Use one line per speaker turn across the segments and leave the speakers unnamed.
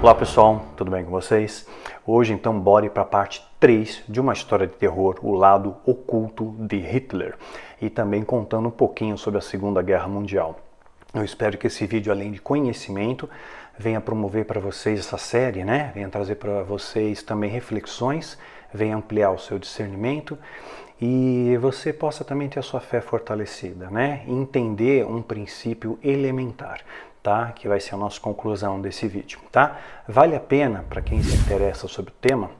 Olá pessoal, tudo bem com vocês? Hoje então bora ir para a parte 3 de uma história de terror, o lado oculto de Hitler, e também contando um pouquinho sobre a Segunda Guerra Mundial. Eu espero que esse vídeo, além de conhecimento, venha promover para vocês essa série, né? Venha trazer para vocês também reflexões, venha ampliar o seu discernimento e você possa também ter a sua fé fortalecida, né? E entender um princípio elementar. Tá? Que vai ser a nossa conclusão desse vídeo, tá? Vale a pena, para quem se interessa sobre o tema,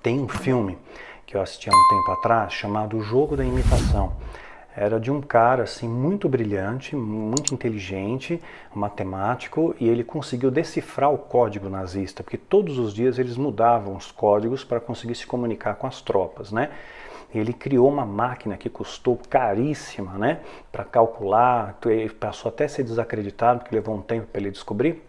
tem um filme que eu assisti há um tempo atrás, chamado O Jogo da Imitação. Era de um cara assim muito brilhante, muito inteligente, matemático, e ele conseguiu decifrar o código nazista, porque todos os dias eles mudavam os códigos para conseguir se comunicar com as tropas, né? Ele criou uma máquina que custou caríssima, né, para calcular, ele passou até a ser desacreditado, porque levou um tempo para ele descobrir,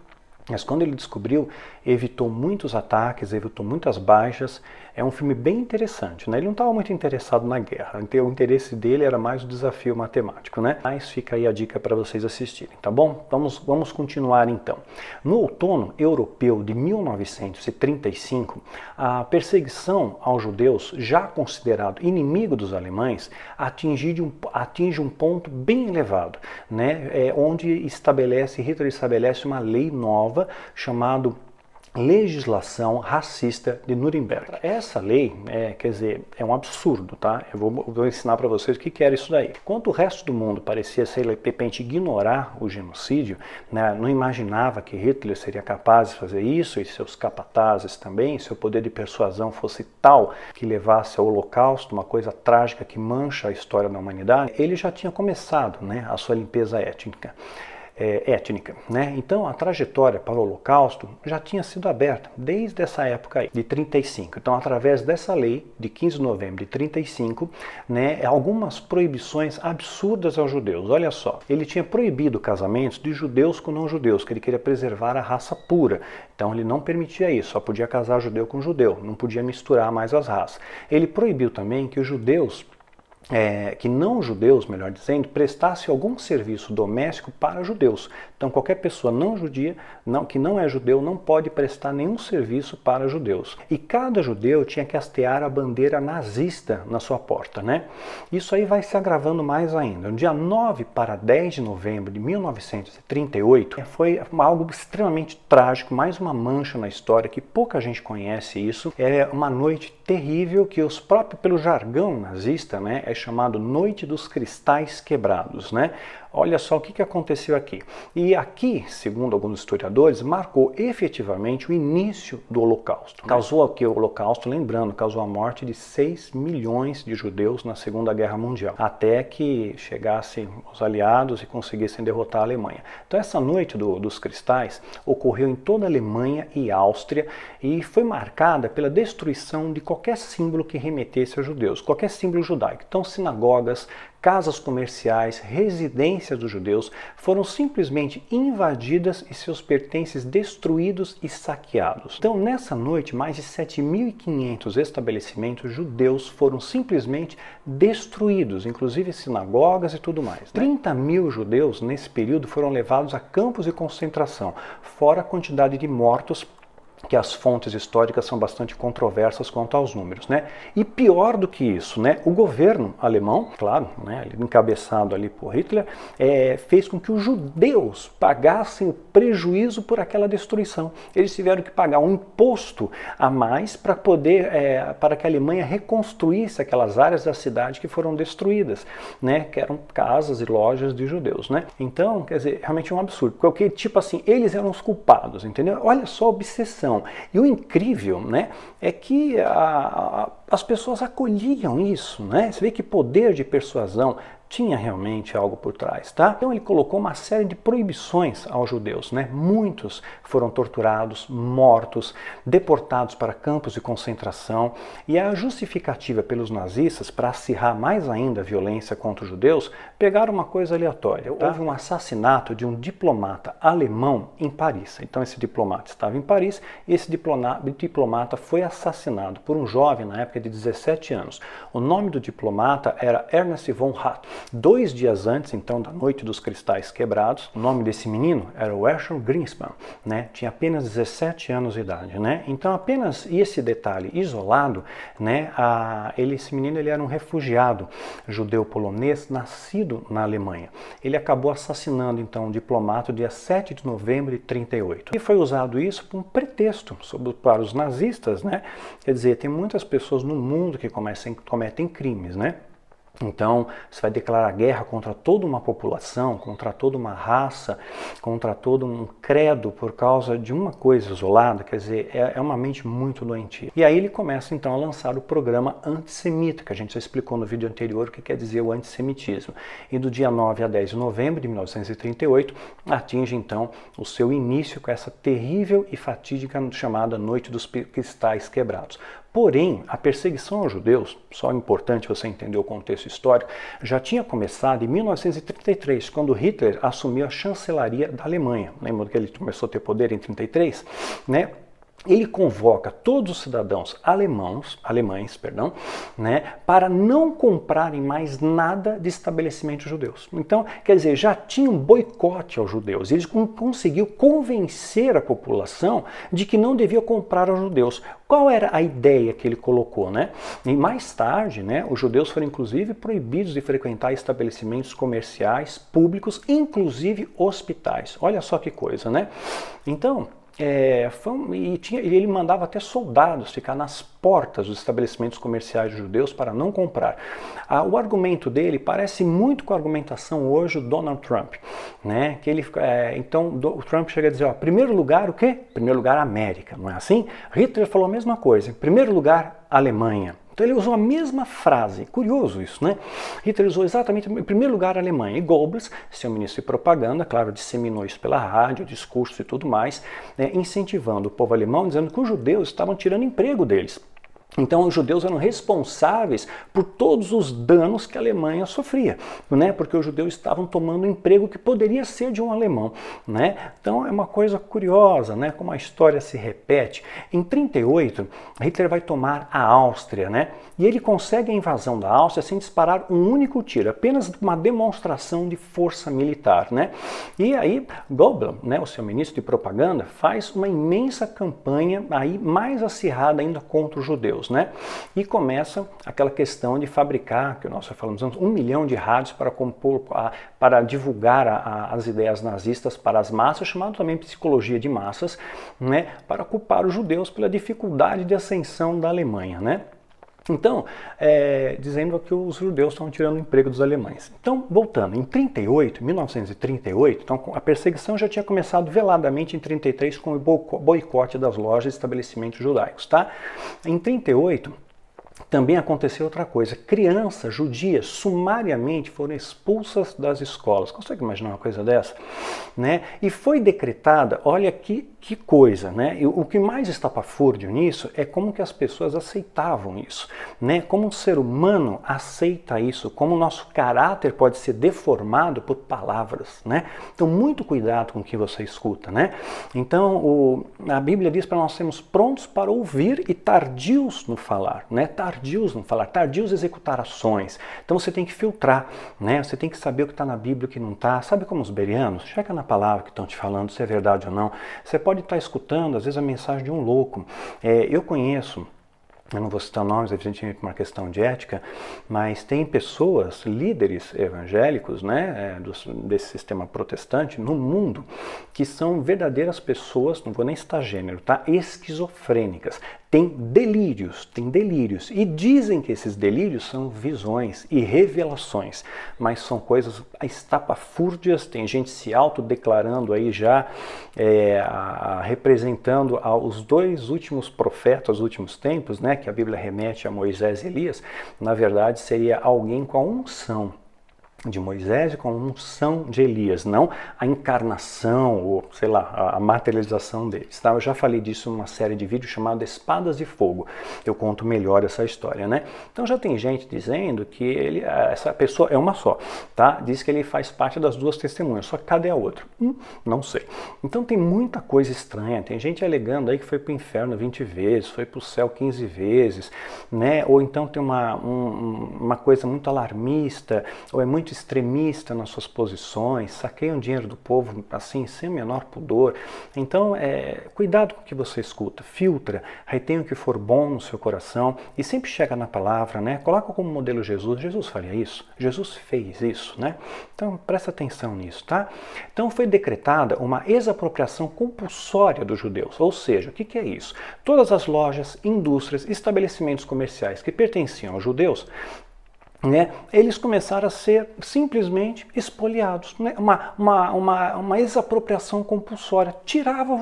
mas quando ele descobriu, evitou muitos ataques, evitou muitas baixas. É um filme bem interessante, né? Ele não estava muito interessado na guerra, o interesse dele era mais o desafio matemático, né? Mas fica aí a dica para vocês assistirem, tá bom? Vamos continuar então. No outono europeu de 1935, a perseguição aos judeus, já considerado inimigo dos alemães, atinge um ponto bem elevado, né? Onde Hitler estabelece uma lei nova chamada Legislação Racista de Nuremberg. Essa lei, é um absurdo, tá? Eu vou ensinar para vocês o que era isso daí. Enquanto o resto do mundo parecia ser, de repente, ignorar o genocídio, né, não imaginava que Hitler seria capaz de fazer isso, e seus capatazes também, seu poder de persuasão fosse tal que levasse ao Holocausto, uma coisa trágica que mancha a história da humanidade, ele já tinha começado, né, a sua limpeza étnica. Né? Então a trajetória para o Holocausto já tinha sido aberta desde essa época aí, de 35. Então, através dessa lei de 15 de novembro de 35, né, algumas proibições absurdas aos judeus. Olha só, ele tinha proibido casamentos de judeus com não-judeus, que ele queria preservar a raça pura. Então ele não permitia isso, só podia casar judeu com judeu, não podia misturar mais as raças. Ele proibiu também que os judeus que não judeus, melhor dizendo, prestasse algum serviço doméstico para judeus. Então qualquer pessoa não judia, que não é judeu, não pode prestar nenhum serviço para judeus. E cada judeu tinha que hastear a bandeira nazista na sua porta, né? Isso aí vai se agravando mais ainda. No dia 9 para 10 de novembro de 1938, foi algo extremamente trágico, mais uma mancha na história que pouca gente conhece isso. É uma noite terrível que pelo jargão nazista, né, é chamado Noite dos Cristais Quebrados, né? Olha só o que aconteceu aqui. E aqui, segundo alguns historiadores, marcou efetivamente o início do Holocausto. Causou aqui o Holocausto, lembrando, causou a morte de 6 milhões de judeus na Segunda Guerra Mundial, até que chegassem os aliados e conseguissem derrotar a Alemanha. Então essa Noite dos Cristais ocorreu em toda a Alemanha e Áustria e foi marcada pela destruição de qualquer símbolo que remetesse aos judeus, qualquer símbolo judaico. Então sinagogas, casas comerciais, residências dos judeus foram simplesmente invadidas e seus pertences destruídos e saqueados. Então, nessa noite, mais de 7.500 estabelecimentos judeus foram simplesmente destruídos, inclusive sinagogas e tudo mais. 30 mil judeus, nesse período, foram levados a campos de concentração, fora a quantidade de mortos, que as fontes históricas são bastante controversas quanto aos números, né? E pior do que isso, né? O governo alemão, claro, né, encabeçado ali por Hitler, fez com que os judeus pagassem o prejuízo por aquela destruição. Eles tiveram que pagar um imposto a mais para para que a Alemanha reconstruísse aquelas áreas da cidade que foram destruídas, né? Que eram casas e lojas de judeus, né? Então, quer dizer, realmente é um absurdo, porque tipo assim, eles eram os culpados, entendeu? Olha só a obsessão. E o incrível, né, é que as pessoas acolhiam isso, né? Você vê que poder de persuasão tinha realmente algo por trás, tá? Então ele colocou uma série de proibições aos judeus, né? Muitos foram torturados, mortos, deportados para campos de concentração, e a justificativa pelos nazistas para acirrar mais ainda a violência contra os judeus, pegaram uma coisa aleatória. Tá? Houve um assassinato de um diplomata alemão em Paris. Então esse diplomata estava em Paris e esse diplomata foi assassinado por um jovem na época cerca de 17 anos. O nome do diplomata era Ernest von Hatt. 2 dias antes, então, da Noite dos Cristais Quebrados, o nome desse menino era o Herschel Greenspan, né? Tinha apenas 17 anos de idade, né? Então, apenas esse detalhe isolado, né? Esse menino ele era um refugiado judeu-polonês nascido na Alemanha. Ele acabou assassinando, então, um diplomata dia 7 de novembro de 38. E foi usado isso como pretexto para os nazistas, né? Quer dizer, tem muitas pessoas no mundo que cometem crimes, né? Então, você vai declarar guerra contra toda uma população, contra toda uma raça, contra todo um credo por causa de uma coisa isolada, quer dizer, é uma mente muito doentia. E aí ele começa então a lançar o programa antissemita, que a gente já explicou no vídeo anterior o que quer dizer o antissemitismo. E do dia 9 a 10 de novembro de 1938, atinge então o seu início com essa terrível e fatídica chamada Noite dos Cristais Quebrados. Porém, a perseguição aos judeus, só é importante você entender o contexto histórico, já tinha começado em 1933, quando Hitler assumiu a chancelaria da Alemanha. Lembra que ele começou a ter poder em 1933? Né? Ele convoca todos os cidadãos alemães, né, para não comprarem mais nada de estabelecimentos judeus. Então, quer dizer, já tinha um boicote aos judeus. Ele conseguiu convencer a população de que não devia comprar aos judeus. Qual era a ideia que ele colocou, né? E mais tarde, né, os judeus foram inclusive proibidos de frequentar estabelecimentos comerciais públicos, inclusive hospitais. Olha só que coisa, né? Então, ele mandava até soldados ficar nas portas dos estabelecimentos comerciais judeus para não comprar. O argumento dele parece muito com a argumentação hoje do Donald Trump, né? Então o Trump chega a dizer, primeiro lugar o quê? Primeiro lugar América, não é assim? Hitler falou a mesma coisa, em primeiro lugar Alemanha. Então ele usou a mesma frase, curioso isso, né? Hitler usou exatamente, em primeiro lugar, a Alemanha. E Goebbels, seu ministro de propaganda, claro, disseminou isso pela rádio, discurso e tudo mais, né, incentivando o povo alemão, dizendo que os judeus estavam tirando emprego deles. Então, os judeus eram responsáveis por todos os danos que a Alemanha sofria, né? Porque os judeus estavam tomando um emprego que poderia ser de um alemão, né? Então, é uma coisa curiosa, né? Como a história se repete. Em 1938, Hitler vai tomar a Áustria, né? E ele consegue a invasão da Áustria sem disparar um único tiro, apenas uma demonstração de força militar, né? E aí, Goebbels, né, o seu ministro de propaganda, faz uma imensa campanha aí mais acirrada ainda contra os judeus, né? E começa aquela questão de fabricar, que nós já falamos antes, 1 milhão de rádios para divulgar as ideias nazistas para as massas, chamado também psicologia de massas, né? Para culpar os judeus pela dificuldade de ascensão da Alemanha, né? Então, dizendo que os judeus estão tirando o emprego dos alemães. Então, voltando, em 1938, então, a perseguição já tinha começado veladamente em 1933 com o boicote das lojas e estabelecimentos judaicos, tá? Em 1938, também aconteceu outra coisa. Crianças judias sumariamente foram expulsas das escolas. Consegue imaginar uma coisa dessa? Né? E foi decretada, olha que coisa, né? E o que mais estapafúrdio nisso é como que as pessoas aceitavam isso, né? Como um ser humano aceita isso, como o nosso caráter pode ser deformado por palavras, né? Então, muito cuidado com o que você escuta, né? Então, a Bíblia diz para nós sermos prontos para ouvir e tardios no falar, né? Tardios no falar, tardios executar ações. Então, você tem que filtrar, né? Você tem que saber o que está na Bíblia e o que não está. Sabe como os bereanos? Checa na palavra que estão te falando se é verdade ou não. Você pode estar escutando, às vezes, a mensagem de um louco. Eu conheço, eu não vou citar nomes, evidentemente por uma questão de ética, mas tem pessoas, líderes evangélicos, né, desse sistema protestante no mundo, que são verdadeiras pessoas, não vou nem citar gênero, tá? Esquizofrênicas. Tem delírios, e dizem que esses delírios são visões e revelações, mas são coisas estapafúrdias, tem gente se autodeclarando aí já, representando os 2 últimos profetas, os últimos tempos, né, que a Bíblia remete a Moisés e Elias, na verdade seria alguém com a unção de Moisés e com a unção de Elias, não a encarnação ou, sei lá, a materialização deles. Tá? Eu já falei disso numa série de vídeos chamada Espadas de Fogo. Eu conto melhor essa história, né? Então já tem gente dizendo que essa pessoa é uma só, tá? Diz que ele faz parte das duas testemunhas, só que cadê a outra? Não sei. Então tem muita coisa estranha, tem gente alegando aí que foi para o inferno 20 vezes, foi para o céu 15 vezes, né? Ou então tem uma coisa muito alarmista, ou é muito extremista nas suas posições, saqueiam dinheiro do povo assim, sem o menor pudor. Então, cuidado com o que você escuta, filtra, retém o que for bom no seu coração e sempre chega na palavra, né? Coloca como modelo Jesus. Jesus faria isso? Jesus fez isso, né? Então, presta atenção nisso, tá? Então, foi decretada uma exapropriação compulsória dos judeus, ou seja, o que é isso? Todas as lojas, indústrias, estabelecimentos comerciais que pertenciam aos judeus, né, eles começaram a ser simplesmente expoliados, né? Uma exapropriação compulsória, tirava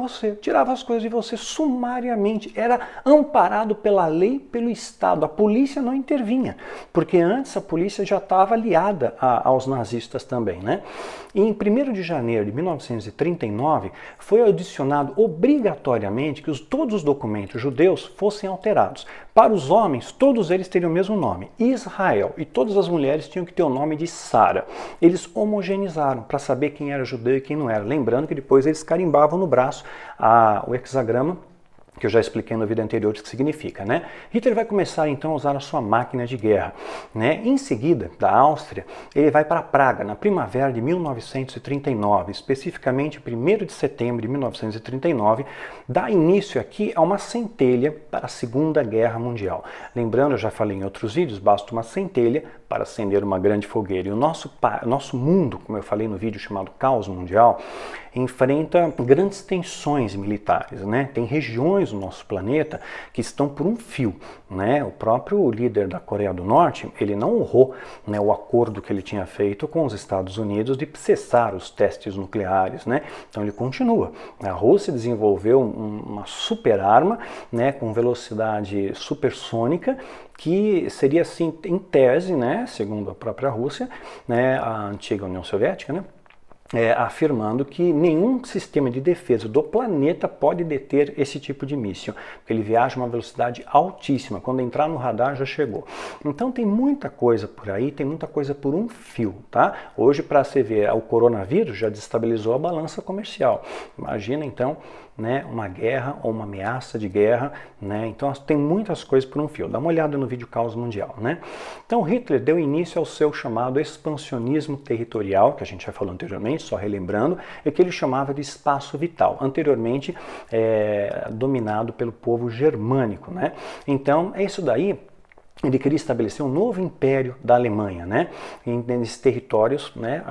as coisas de você sumariamente, era amparado pela lei, pelo Estado, a polícia não intervinha, porque antes a polícia já estava aliada aos nazistas também, né? E em 1º de janeiro de 1939 foi adicionado obrigatoriamente que todos os documentos judeus fossem alterados. Para os homens, todos eles teriam o mesmo nome, Israel, e todas as mulheres tinham que ter o nome de Sara. Eles homogeneizaram para saber quem era judeu e quem não era. Lembrando que depois eles carimbavam no braço o hexagrama, que eu já expliquei no vídeo anterior o que significa, né? Hitler vai começar então a usar a sua máquina de guerra, né? Em seguida, da Áustria, ele vai para Praga, na primavera de 1939, especificamente 1º de setembro de 1939, dá início aqui a uma centelha para a Segunda Guerra Mundial. Lembrando, eu já falei em outros vídeos, basta uma centelha para acender uma grande fogueira. E o nosso mundo, como eu falei no vídeo chamado Caos Mundial, enfrenta grandes tensões militares, né? Tem regiões do nosso planeta que estão por um fio, né? O próprio líder da Coreia do Norte, ele não honrou, né, o acordo que ele tinha feito com os Estados Unidos de cessar os testes nucleares, né? Então ele continua. A Rússia desenvolveu uma super arma, né, com velocidade supersônica, que seria assim, em tese, né, segundo a própria Rússia, né, a antiga União Soviética, né, afirmando que nenhum sistema de defesa do planeta pode deter esse tipo de míssil, porque ele viaja a uma velocidade altíssima, quando entrar no radar já chegou. Então tem muita coisa por aí, tem muita coisa por um fio, tá? Hoje, para você ver, o coronavírus já desestabilizou a balança comercial. Imagina então, né, uma guerra ou uma ameaça de guerra, né? Então tem muitas coisas por um fio. Dá uma olhada no vídeo Caos Mundial, né? Então Hitler deu início ao seu chamado expansionismo territorial, que a gente já falou anteriormente, só relembrando, é que ele chamava de espaço vital, anteriormente dominado pelo povo germânico, né? Então é isso daí. Ele queria estabelecer um novo império da Alemanha, né, nesses territórios, né,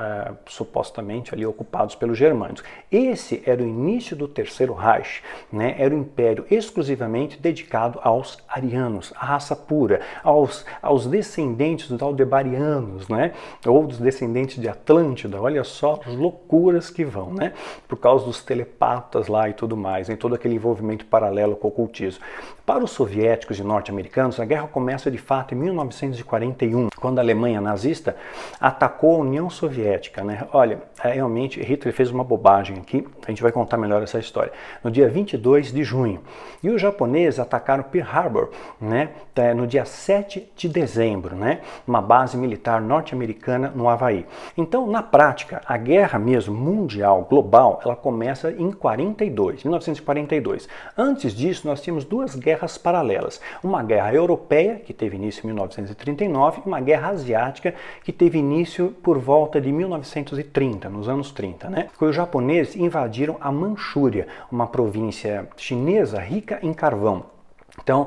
supostamente ali ocupados pelos germânicos. Esse era o início do Terceiro Reich, né, era um império exclusivamente dedicado aos arianos, à raça pura, aos descendentes dos aldebarianos, né, ou dos descendentes de Atlântida. Olha só as loucuras que vão, né, por causa dos telepatas lá e tudo mais, em todo aquele envolvimento paralelo com o ocultismo. Para os soviéticos e norte-americanos, a guerra começa de fato em 1941, quando a Alemanha nazista atacou a União Soviética, né? Olha, realmente Hitler fez uma bobagem aqui, a gente vai contar melhor essa história. No dia 22 de junho. E os japoneses atacaram Pearl Harbor, né, no dia 7 de dezembro, né, uma base militar norte-americana no Havaí. Então, na prática, a guerra mesmo mundial, global, ela começa em 1942. Antes disso, nós tínhamos duas guerras paralelas. Uma guerra europeia, que teve início em 1939, e uma guerra asiática, que teve início por volta de 1930, nos anos 30, né? Porque os japoneses invadiram a Manchúria, uma província chinesa rica em carvão. Então,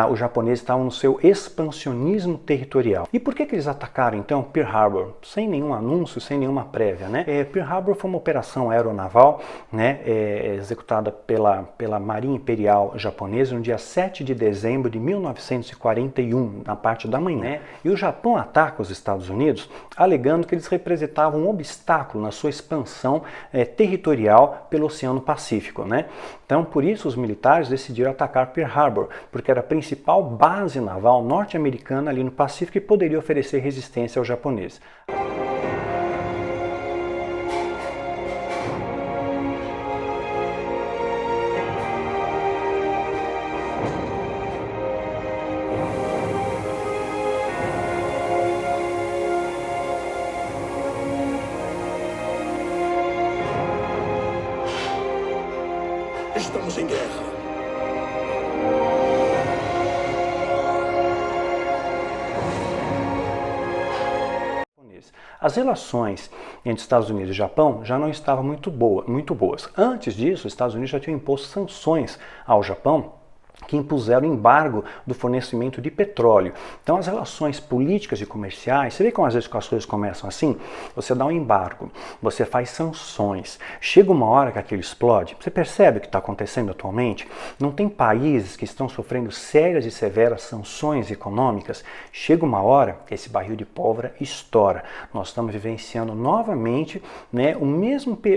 os japoneses estavam no seu expansionismo territorial. E por que eles atacaram, então, Pearl Harbor? Sem nenhum anúncio, sem nenhuma prévia, né? Pearl Harbor foi uma operação aeronaval, né, executada pela Marinha Imperial Japonesa no dia 7 de dezembro de 1941, na parte da manhã. Né? E o Japão ataca os Estados Unidos, alegando que eles representavam um obstáculo na sua expansão territorial pelo Oceano Pacífico, né? Então, por isso, os militares decidiram atacar Pearl Harbor, porque era a principal base naval norte-americana ali no Pacífico e poderia oferecer resistência aos japoneses.
Estamos em guerra.
As relações entre Estados Unidos e Japão já não estavam muito boas. Antes disso, os Estados Unidos já tinham imposto sanções ao Japão que impuseram embargo do fornecimento de petróleo. Então as relações políticas e comerciais, você vê como às vezes as coisas começam assim? Você dá um embargo, você faz sanções, chega uma hora que aquilo explode. Você percebe o que está acontecendo atualmente? Não tem países que estão sofrendo sérias e severas sanções econômicas? Chega uma hora que esse barril de pólvora estoura. Nós estamos vivenciando novamente, né,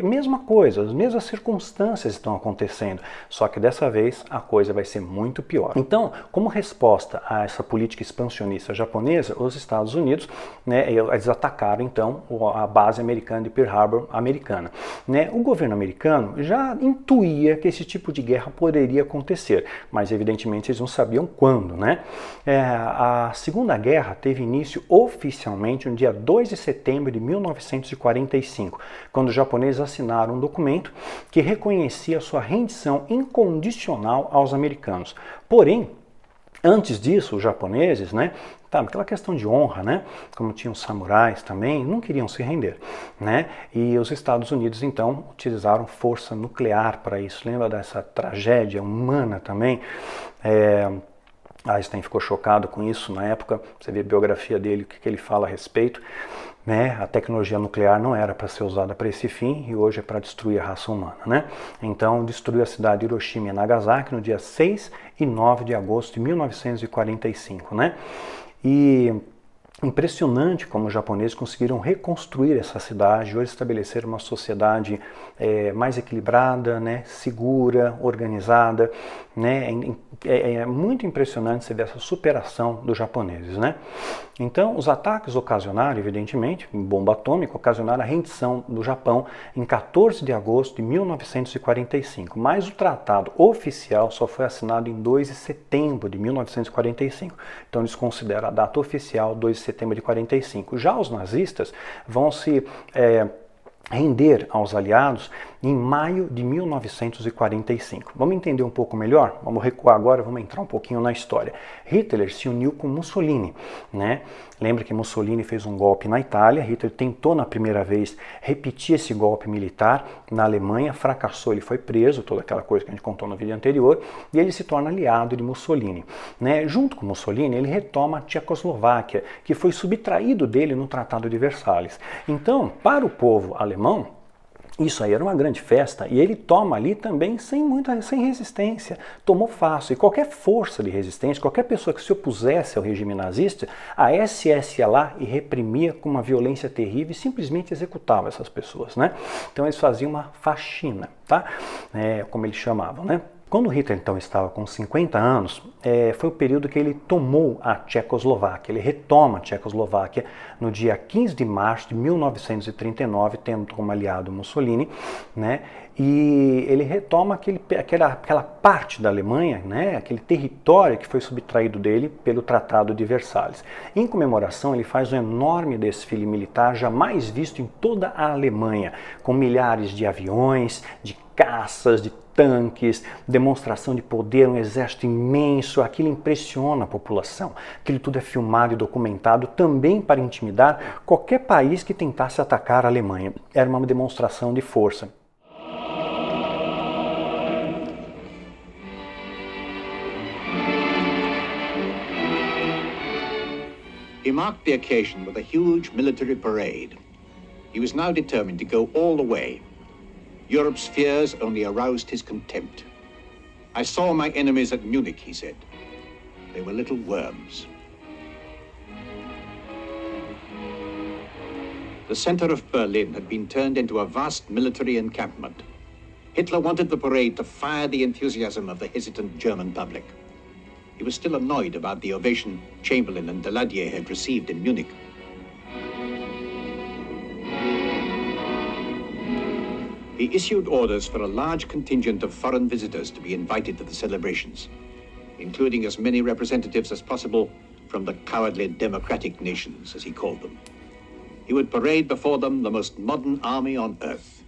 mesma coisa, as mesmas circunstâncias estão acontecendo, só que dessa vez a coisa vai ser muito pior. Então, como resposta a essa política expansionista japonesa, os Estados Unidos, né, eles atacaram então a base americana de Pearl Harbor americana. Né? O governo americano já intuía que esse tipo de guerra poderia acontecer, mas evidentemente eles não sabiam quando. Né? A Segunda Guerra teve início oficialmente no dia 2 de setembro de 1945, quando os japoneses assinaram um documento que reconhecia sua rendição incondicional aos americanos. Porém, antes disso, os japoneses, né, aquela questão de honra, né, como tinham samurais também, não queriam se render, né, e os Estados Unidos então utilizaram força nuclear para isso. Lembra dessa tragédia humana também? Einstein ficou chocado com isso na época. Você vê a biografia dele, o que ele fala a respeito. Né? A tecnologia nuclear não era para ser usada para esse fim e hoje é para destruir a raça humana. Né? Então destruiu a cidade de Hiroshima e Nagasaki no dia 6 e 9 de agosto de 1945. Né? E impressionante como os japoneses conseguiram reconstruir essa cidade, hoje estabelecer uma sociedade mais equilibrada, né, segura, organizada. Né? É muito impressionante você ver essa superação dos japoneses. Né? Então, os ataques ocasionaram, evidentemente, bomba atômica, ocasionaram a rendição do Japão em 14 de agosto de 1945, mas o tratado oficial só foi assinado em 2 de setembro de 1945. Então, eles consideram a data oficial 2 de setembro de 45. Já os nazistas vão se render aos aliados em maio de 1945. Vamos entender um pouco melhor? Vamos recuar agora, vamos entrar um pouquinho na história. Hitler se uniu com Mussolini, né? Lembra que Mussolini fez um golpe na Itália, Hitler tentou na primeira vez repetir esse golpe militar na Alemanha, fracassou, ele foi preso, toda aquela coisa que a gente contou no vídeo anterior, e ele se torna aliado de Mussolini. Né? Junto com Mussolini, ele retoma a Tchecoslováquia, que foi subtraído dele no Tratado de Versalhes. Então, para o povo alemão, isso aí era uma grande festa e ele toma ali também sem resistência, tomou fácil. E qualquer força de resistência, qualquer pessoa que se opusesse ao regime nazista, a SS ia lá e reprimia com uma violência terrível e simplesmente executava essas pessoas. Né? Então eles faziam uma faxina, tá? Como eles chamavam, né? Quando Hitler então estava com 50 anos, foi o período que ele tomou a Tchecoslováquia. Ele retoma a Tchecoslováquia no dia 15 de março de 1939, tendo como aliado Mussolini, né? E ele retoma aquela parte da Alemanha, né? Aquele território que foi subtraído dele pelo Tratado de Versalhes. Em comemoração, ele faz um enorme desfile militar jamais visto em toda a Alemanha, com milhares de aviões, de caças, de tanques, demonstração de poder, um exército imenso. Aquilo impressiona a população. Aquilo tudo é filmado e documentado também para intimidar qualquer país que tentasse atacar a Alemanha. Era uma demonstração de força.
He marked the occasion with a huge military parade. He was now determined to go all the way. Europe's fears only aroused his contempt. I saw my enemies at Munich, he said. They were little worms. The center of Berlin had been turned into a vast military encampment. Hitler wanted the parade to fire the enthusiasm of the hesitant German public. He was still annoyed about the ovation Chamberlain and Daladier had received in Munich. He issued orders for a large contingent of foreign visitors to be invited to the celebrations, including as many representatives as possible from the cowardly democratic nations, as he called them. He would parade before them the most modern army on earth.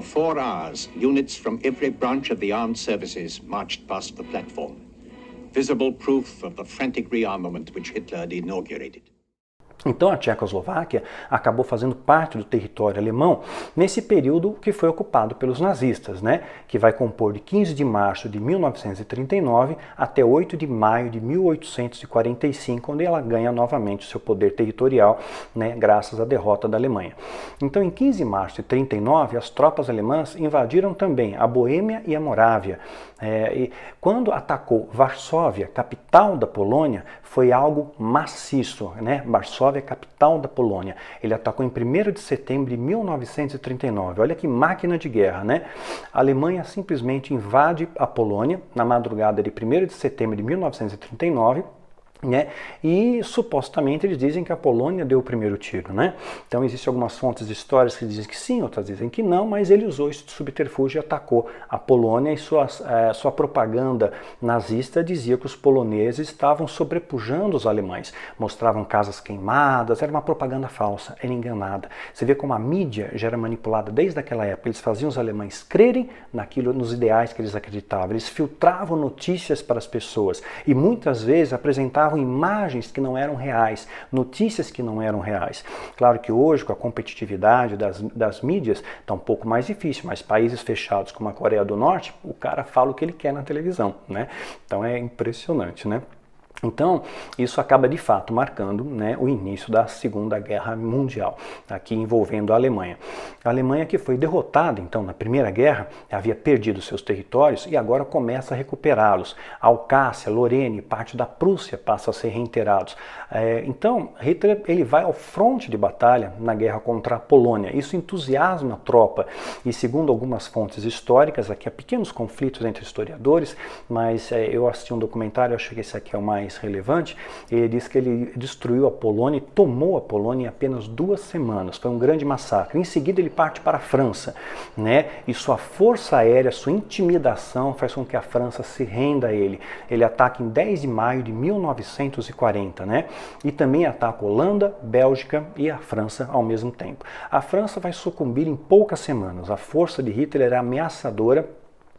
4 hours, units from every branch of the armed services marched past the platform. Visible proof of the frantic rearmament which Hitler had inaugurated.
Então a Tchecoslováquia acabou fazendo parte do território alemão nesse período que foi ocupado pelos nazistas, né? Que vai compor de 15 de março de 1939 até 8 de maio de 1845, onde ela ganha novamente o seu poder territorial, né? Graças à derrota da Alemanha. Então em 15 de março de 1939, as tropas alemãs invadiram também a Boêmia e a Morávia. E quando atacou Varsóvia, capital da Polônia, foi algo maciço, né? Varsóvia, capital da Polônia. Ele atacou em 1º de setembro de 1939. Olha que máquina de guerra, né? A Alemanha simplesmente invade a Polônia na madrugada de 1º de setembro de 1939. Né? E supostamente eles dizem que a Polônia deu o primeiro tiro, né? Então existem algumas fontes históricas que dizem que sim, outras dizem que não, mas ele usou esse subterfúgio e atacou a Polônia, e sua propaganda nazista dizia que os poloneses estavam sobrepujando os alemães, mostravam casas queimadas, era uma propaganda falsa, era enganada. Você vê como a mídia já era manipulada desde aquela época, eles faziam os alemães crerem naquilo, nos ideais que eles acreditavam, eles filtravam notícias para as pessoas e muitas vezes apresentavam imagens que não eram reais, notícias que não eram reais. Claro que hoje, com a competitividade das mídias, está um pouco mais difícil, mas países fechados como a Coreia do Norte, o cara fala o que ele quer na televisão, né? Então é impressionante, né? Então, isso acaba de fato marcando, né, o início da Segunda Guerra Mundial, aqui envolvendo a Alemanha. A Alemanha que foi derrotada, então, na Primeira Guerra, havia perdido seus territórios e agora começa a recuperá-los. A Alsácia, Lorena e parte da Prússia passa a ser reintegrados. Então, Hitler ele vai ao fronte de batalha na guerra contra a Polônia. Isso entusiasma a tropa e, segundo algumas fontes históricas, aqui há pequenos conflitos entre historiadores, mas eu assisti um documentário, acho que esse aqui é o mais relevante. Ele diz que ele destruiu a Polônia e tomou a Polônia em apenas 2 semanas. Foi um grande massacre. Em seguida ele parte para a França, né? E sua força aérea, sua intimidação faz com que a França se renda a ele. Ele ataca em 10 de maio de 1940, né? E também ataca a Holanda, Bélgica e a França ao mesmo tempo. A França vai sucumbir em poucas semanas. A força de Hitler era ameaçadora.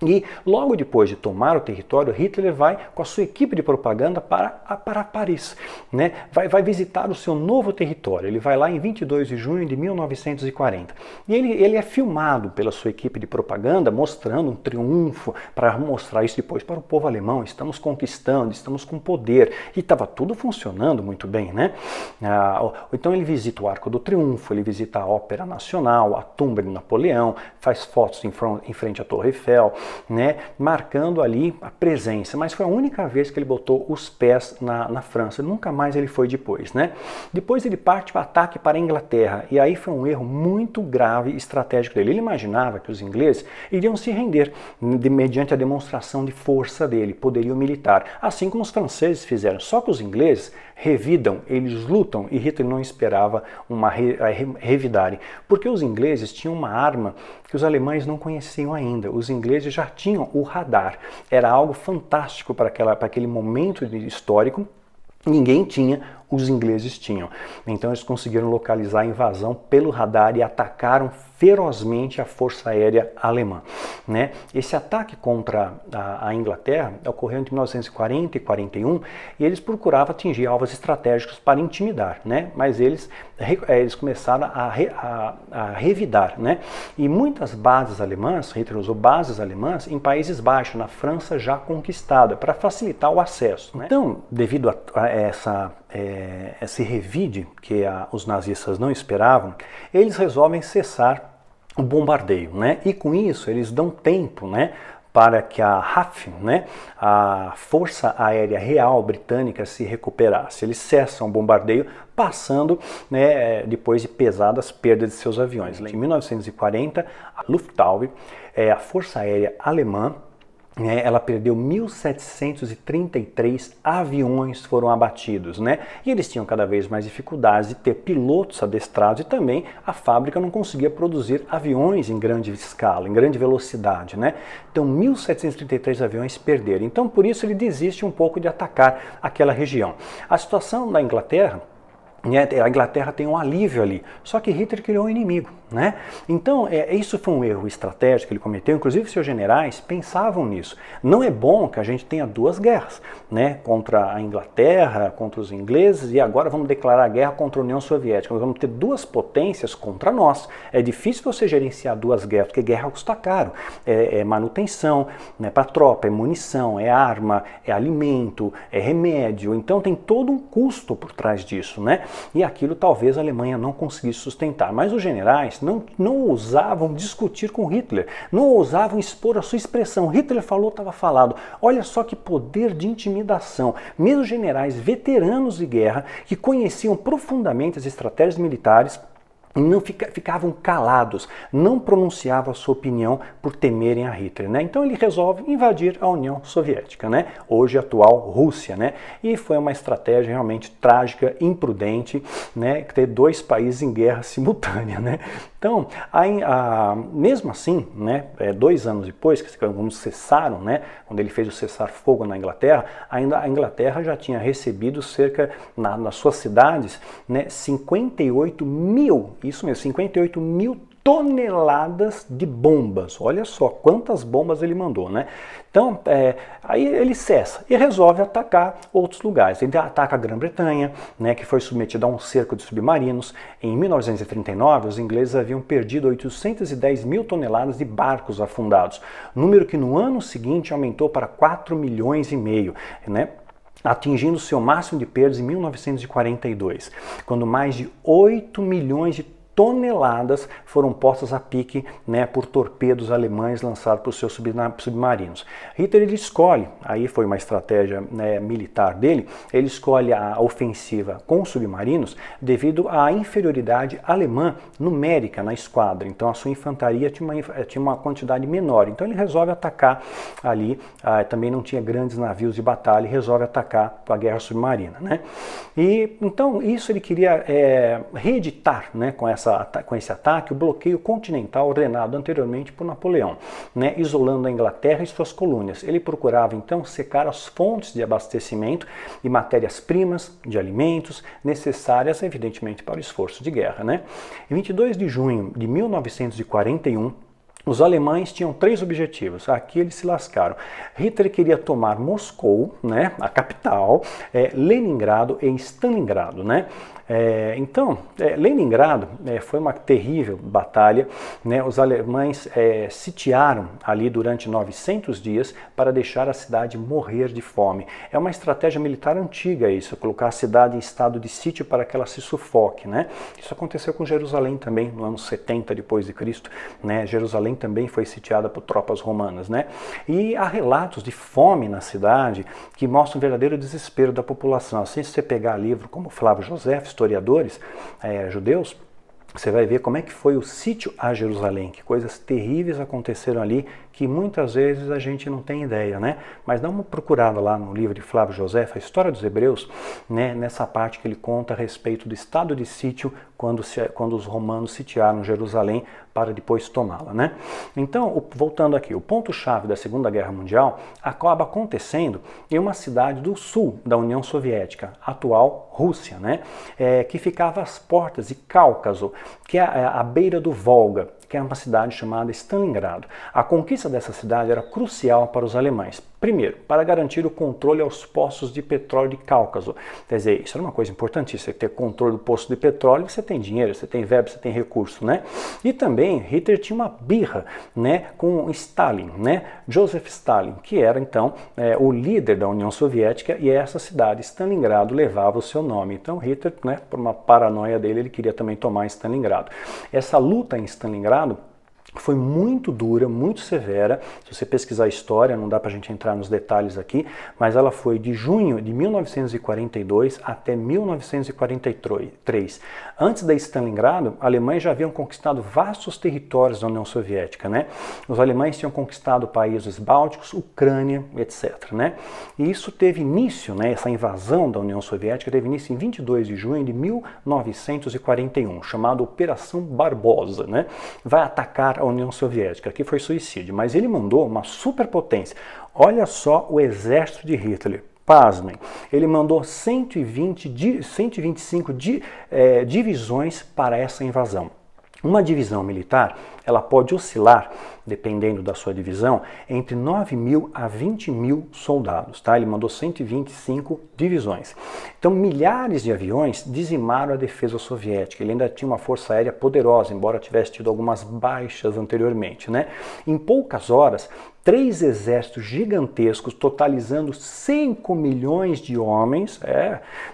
E logo depois de tomar o território, Hitler vai com a sua equipe de propaganda para Paris, né? Vai visitar o seu novo território. Ele vai lá em 22 de junho de 1940. E ele é filmado pela sua equipe de propaganda, mostrando um triunfo, para mostrar isso depois para o povo alemão. Estamos conquistando, estamos com poder. E estava tudo funcionando muito bem, né? Então ele visita o Arco do Triunfo, ele visita a Ópera Nacional, a tumba de Napoleão, faz fotos em frente à Torre Eiffel, né, marcando ali a presença, mas foi a única vez que ele botou os pés na França, nunca mais ele foi depois, né? Depois ele parte para o ataque para a Inglaterra, e aí foi um erro muito grave estratégico dele. Ele imaginava que os ingleses iriam se render mediante a demonstração de força dele, poderio militar, assim como os franceses fizeram, só que os ingleses revidam, eles lutam, e Hitler não esperava revidarem, porque os ingleses tinham uma arma que os alemães não conheciam ainda. Os ingleses já tinham o radar, era algo fantástico para aquele momento histórico. Ninguém tinha, os ingleses tinham. Então eles conseguiram localizar a invasão pelo radar e atacaram ferozmente a força aérea alemã, né? Esse ataque contra a Inglaterra ocorreu entre 1940 e 41 e eles procuravam atingir alvos estratégicos para intimidar, né? Mas eles começaram a revidar, né? E muitas bases alemãs, Hitler usou bases alemãs em Países Baixos, na França já conquistada, para facilitar o acesso, né? Então, devido a esse revide que os nazistas não esperavam, eles resolvem cessar o bombardeio, né? E com isso eles dão tempo, né, para que a RAF, né, a Força Aérea Real Britânica, se recuperasse. Eles cessam o bombardeio, passando, né, depois de pesadas perdas de seus aviões. Em 1940, a Luftwaffe, a Força Aérea Alemã, ela perdeu 1.733 aviões foram abatidos, né? E eles tinham cada vez mais dificuldades de ter pilotos adestrados e também a fábrica não conseguia produzir aviões em grande escala, em grande velocidade, né? Então 1.733 aviões perderam. Então por isso ele desiste um pouco de atacar aquela região. A situação da Inglaterra A Inglaterra tem um alívio ali, só que Hitler criou um inimigo, né? Então, isso foi um erro estratégico que ele cometeu, inclusive seus generais pensavam nisso. Não é bom que a gente tenha duas guerras, né? Contra a Inglaterra, contra os ingleses, e agora vamos declarar guerra contra a União Soviética. Nós vamos ter duas potências contra nós. É difícil você gerenciar duas guerras, porque guerra custa caro. É manutenção, né, para tropa, é munição, é arma, é alimento, é remédio. Então tem todo um custo por trás disso, né? E aquilo talvez a Alemanha não conseguisse sustentar. Mas os generais não ousavam discutir com Hitler, não ousavam expor a sua expressão. Hitler falou, estava falado. Olha só que poder de intimidação. Mesmo generais veteranos de guerra que conheciam profundamente as estratégias militares, não ficavam calados, não pronunciavam a sua opinião por temerem a Hitler, né? Então ele resolve invadir a União Soviética, né? Hoje a atual Rússia, né? E foi uma estratégia realmente trágica, imprudente, né? Ter dois países em guerra simultânea, né? Então, mesmo assim, né? 2 anos depois, que quando cessaram, né? Quando ele fez o cessar-fogo na Inglaterra, ainda a Inglaterra já tinha recebido cerca, nas suas cidades, né? 58 mil 58.000 toneladas de bombas. Olha só quantas bombas ele mandou, né? Então, aí ele cessa e resolve atacar outros lugares. Ele ataca a Grã-Bretanha, né, que foi submetida a um cerco de submarinos. Em 1939, os ingleses haviam perdido 810 mil toneladas de barcos afundados, número que no ano seguinte aumentou para 4,5 milhões, né? Atingindo seu máximo de perdas em 1942, quando mais de 8 milhões de toneladas foram postas a pique, né, por torpedos alemães lançados por seus submarinos. Hitler ele escolhe, aí foi uma estratégia, né, militar dele, ele escolhe a ofensiva com submarinos devido à inferioridade alemã numérica na esquadra. Então a sua infantaria tinha uma quantidade menor. Então ele resolve atacar ali, também não tinha grandes navios de batalha, e resolve atacar a guerra submarina, né? E então isso ele queria reeditar, né, com esse ataque, o bloqueio continental ordenado anteriormente por Napoleão, né, isolando a Inglaterra e suas colônias. Ele procurava então secar as fontes de abastecimento de matérias-primas, de alimentos, necessárias evidentemente para o esforço de guerra, né? Em 22 de junho de 1941, os alemães tinham 3 objetivos. Aqui eles se lascaram. Hitler queria tomar Moscou, né, a capital, Leningrado e Stalingrado, né? Então, Leningrado foi uma terrível batalha, né? Os alemães sitiaram ali durante 900 dias para deixar a cidade morrer de fome. É uma estratégia militar antiga isso, colocar a cidade em estado de sítio para que ela se sufoque, né? Isso aconteceu com Jerusalém também, no ano 70 depois de Cristo, né? Jerusalém também foi sitiada por tropas romanas, né? E há relatos de fome na cidade que mostram o verdadeiro desespero da população. Assim, se você pegar livro como Flávio José, historiadores judeus, você vai ver como é que foi o sítio a Jerusalém, que coisas terríveis aconteceram ali, que muitas vezes a gente não tem ideia, né? Mas dá uma procurada lá no livro de Flávio José, a História dos Hebreus, né? Nessa parte que ele conta a respeito do estado de sítio quando os romanos sitiaram Jerusalém para depois tomá-la, né? Então, voltando aqui, o ponto-chave da Segunda Guerra Mundial acaba acontecendo em uma cidade do sul da União Soviética, atual Rússia, né? Que ficava às portas de Cáucaso, que é à beira do Volga, que é uma cidade chamada Stalingrado. A conquista dessa cidade era crucial para os alemães. Primeiro, para garantir o controle aos poços de petróleo de Cáucaso. Quer dizer, isso era uma coisa importantíssima, você ter controle do poço de petróleo, você tem dinheiro, você tem verba, você tem recurso, né? E também Hitler tinha uma birra, né, com Stalin, né? Joseph Stalin, que era então o líder da União Soviética, e essa cidade, Stalingrado, levava o seu nome. Então Hitler, né, por uma paranoia dele, ele queria também tomar Stalingrado. Essa luta em Stalingrado foi muito dura, muito severa. Se você pesquisar a história, não dá para a gente entrar nos detalhes aqui, mas ela foi de junho de 1942 até 1943. Antes da Stalingrado, a Alemanha já haviam conquistado vastos territórios da União Soviética, né? Os alemães tinham conquistado países bálticos, Ucrânia, etc., né? E isso teve início, né, essa invasão da União Soviética teve início em 22 de junho de 1941, chamada Operação Barbosa, né? Vai atacar a União Soviética, que foi suicídio, mas ele mandou uma superpotência. Olha só o exército de Hitler. Pasmem, ele mandou 125 divisões para essa invasão. Uma divisão militar, ela pode oscilar, dependendo da sua divisão, entre 9 mil a 20 mil soldados, tá? Ele mandou 125 divisões. Então, milhares de aviões dizimaram a defesa soviética. Ele ainda tinha uma força aérea poderosa, embora tivesse tido algumas baixas anteriormente, né? Em poucas horas, 3 exércitos gigantescos, totalizando 5 milhões de homens,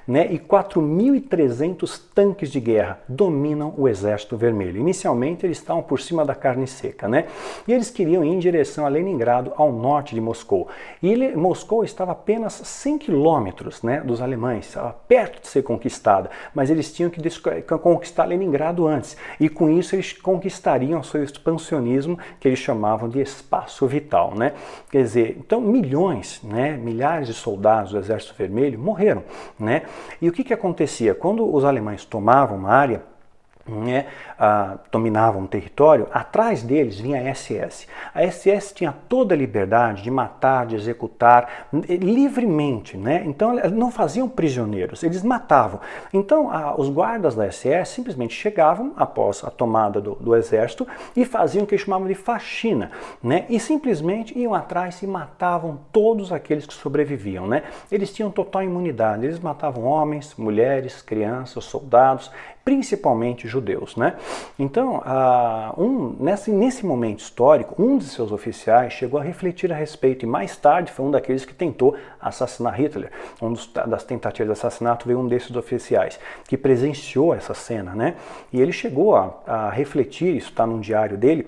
né, e 4.300 tanques de guerra dominam o Exército Vermelho. Inicialmente, eles estavam por cima da carne seca, né? E eles queriam ir em direção a Leningrado, ao norte de Moscou. E Moscou estava apenas 100 quilômetros, né, dos alemães, estava perto de ser conquistada, mas eles tinham que conquistar Leningrado antes. E com isso, eles conquistariam o seu expansionismo, que eles chamavam de espaço vital. Né? Quer dizer, então milhões, né, milhares de soldados do Exército Vermelho morreram, né? E o que acontecia? Quando os alemães tomavam uma área, né, dominavam um território, atrás deles vinha a SS. A SS tinha toda a liberdade de matar, de executar livremente, né? Então não faziam prisioneiros, eles matavam. Então os guardas da SS simplesmente chegavam após a tomada do exército e faziam o que eles chamavam de faxina, né? E simplesmente iam atrás e matavam todos aqueles que sobreviviam, né? Eles tinham total imunidade, eles matavam homens, mulheres, crianças, soldados, principalmente judeus, né? Então, nesse momento histórico, um de seus oficiais chegou a refletir a respeito e mais tarde foi um daqueles que tentou assassinar Hitler. Das tentativas de assassinato veio um desses oficiais que presenciou essa cena, né? E ele chegou a refletir, isso está num diário dele,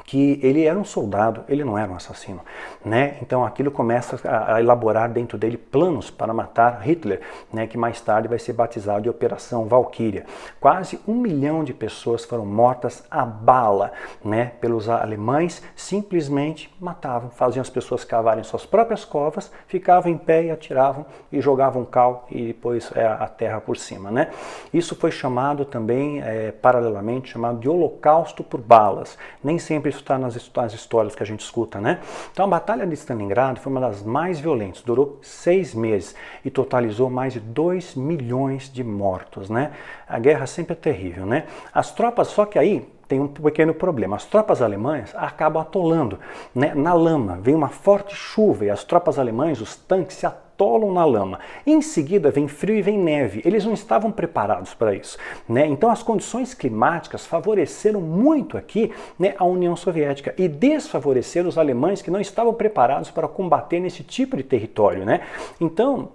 que ele era um soldado, ele não era um assassino, né? Então aquilo começa a elaborar dentro dele planos para matar Hitler, né? Que mais tarde vai ser batizado de Operação Valkyria. Quase 1 milhão de pessoas foram mortas a bala, né? Pelos alemães, simplesmente matavam, faziam as pessoas cavarem suas próprias covas, ficavam em pé e atiravam e jogavam cal e depois a terra por cima, né? Isso foi chamado também, paralelamente, chamado de Holocausto por balas. Nem sempre isso está nas histórias que a gente escuta, né? Então a Batalha de Stalingrado foi uma das mais violentas, durou 6 meses e totalizou mais de 2 milhões de mortos, né? A guerra sempre é terrível, né? As tropas, só que aí tem um pequeno problema, as tropas alemãs acabam atolando, né, na lama, vem uma forte chuva e as tropas alemãs, os tanques, se atolam na lama. Em seguida vem frio e vem neve. Eles não estavam preparados para isso, né? Então as condições climáticas favoreceram muito aqui, né, a União Soviética e desfavoreceram os alemães que não estavam preparados para combater nesse tipo de território, né? Então